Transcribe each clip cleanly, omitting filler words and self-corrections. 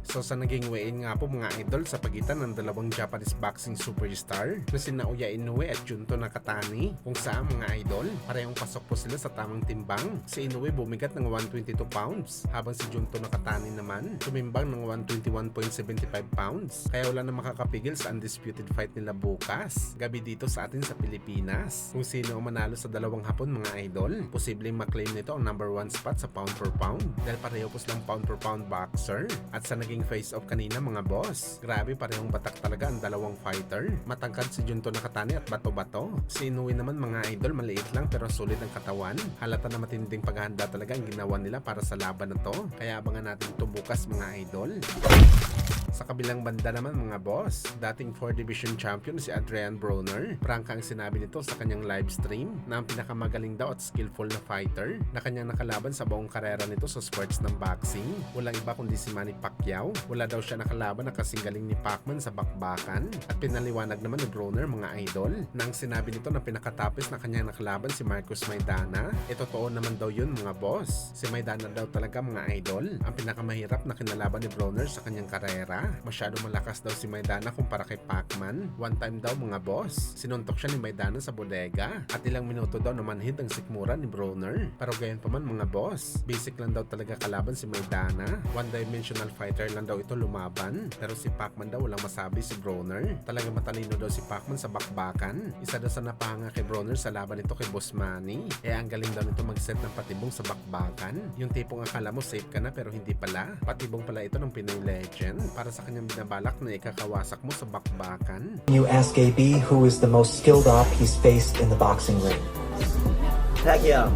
So sa naging weigh-in nga po mga idol sa pagitan ng dalawang Japanese boxing superstar na sina Naoya Inoue at Junto Nakatani, kung saan mga idol, parehong pasok po sila sa tamang timbang. Si Inoue bumigat ng 122 pounds habang si Junto Nakatani naman tumimbang ng 121.75 pounds. Kaya wala na makakapigil sa undisputed fight nila bukas gabi dito sa atin sa Pilipinas. Kung sino ang manalo sa dalawang hapon mga idol, posibleng maklaim nito ang number 1 spot sa pound per pound dahil pareho po silang pound per pound boxer. At sa naging face-off kanina mga boss, grabe parehong batak talaga ang dalawang fighter. Matangkad si Junto Nakatani at bato-bato. Si Inoue naman mga idol maliit lang pero solid ang katawan. Halata na matinding paghahanda talaga ang ginawa nila para sa laban na to. Kaya abangan natin ito bukas mga idol. Sa kabilang banda naman mga boss, dating 4 division champion si Adrian Broner, prangka ang sinabi nito sa kanyang live stream na ang pinakamagaling daw at skillful na fighter na kanyang nakalaban sa buong karera nito sa sports ng boxing. Walang iba kundi si Manny Pacquiao. Wala daw siya nakalaban na kasing galing ni Pacman sa bakbakan. At pinaliwanag naman ni Broner mga idol na ang sinabi nito na pinakatapos na kanyang nakalaban si Marcos Maidana. Totoo naman daw yun mga boss. Si Maidana daw talaga mga idol ang pinakamahirap na kinalaban ni Broner sa kanyang karera. Masyado malakas daw si Maidana kumpara kay Pacman. One time daw mga boss, sinuntok siya ni Maidana sa bodega at ilang minuto daw namanhid ang sikmura ni Broner. Pero gayon pa man mga boss, basic lang daw talaga kalaban si Maidana. One-dimensional fighter lang daw ito lumaban. Pero si Pacman daw walang masabi si Broner. Talaga matalino daw si Pacman sa bakbakan. Isa daw sa napahanga kay Broner sa laban nito kay Boss Manny. Ang galing daw nito mag-set ng patibong sa bakbakan. Yung tipong akala mo safe ka na pero hindi pala. Patibong pala ito ng Pinoy legend para sa kanyang binabalak na ikakawasak mo sa bakbakan. You ask AB who is the most skilled op he's faced in the boxing ring. Pacquiao.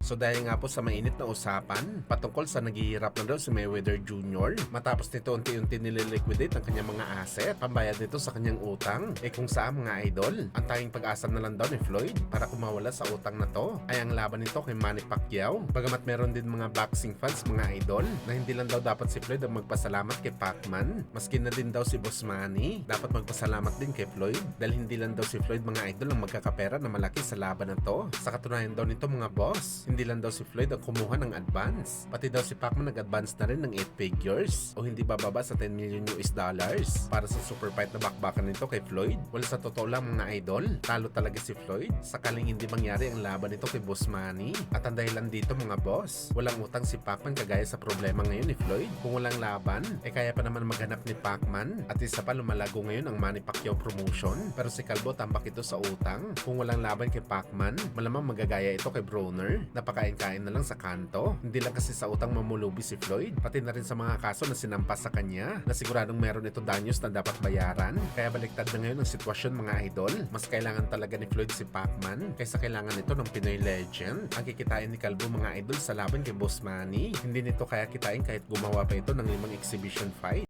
So dahil nga po sa mainit na usapan patungkol sa naghihirap na daw si Mayweather Jr. matapos nito unti-unti nililiquidate ang kanyang mga asset, pambayad nito sa kanyang utang. Kung saan mga idol, ang tanging pag-asa na lang daw ni Floyd para kumawala sa utang na to ay ang laban nito kay Manny Pacquiao. Bagamat meron din mga boxing fans mga idol na hindi lang daw dapat si Floyd ang magpasalamat kay Pacman, maski na din daw si Boss Manny dapat magpasalamat din kay Floyd dahil hindi lang daw si Floyd mga idol ang magkakapera na malaki sa laban na to. Sa katunayan daw nito mga boss, hindi lang daw si Floyd ang kumuha ng advance. Pati daw si Pacman nag-advance na rin ng 8 figures o hindi bababa sa 10 million US dollars para sa super fight na bakbakan nito kay Floyd. Wala sa totoo lang mga idol, talo talaga si Floyd sakaling hindi mangyari ang laban nito kay Boss Manny. At ang dahilan dito mga boss, walang utang si Pacman kagaya sa problema ngayon ni Floyd. Kung walang laban, kaya pa naman maghanap ni Pacman at isa pa lumalago ngayon ang Manny Pacquiao promotion. Pero si Calvo tambak ito sa utang. Kung walang laban kay Pacman, malamang magagaya ito kay Broner. Napakain-kain na lang sa kanto. Hindi lang kasi sa utang mamulubi si Floyd, pati na rin sa mga kaso na sinampas sa kanya na siguradong meron ito danyos na dapat bayaran. Kaya baliktad na ngayon ang sitwasyon mga idol. Mas kailangan talaga ni Floyd si Pacman kaysa kailangan ito ng Pinoy legend. Ang kikitain ni Calvo mga idol sa laban kay Boss Manny, hindi nito kaya kitain kahit gumawa pa ito ng 5 exhibition fight.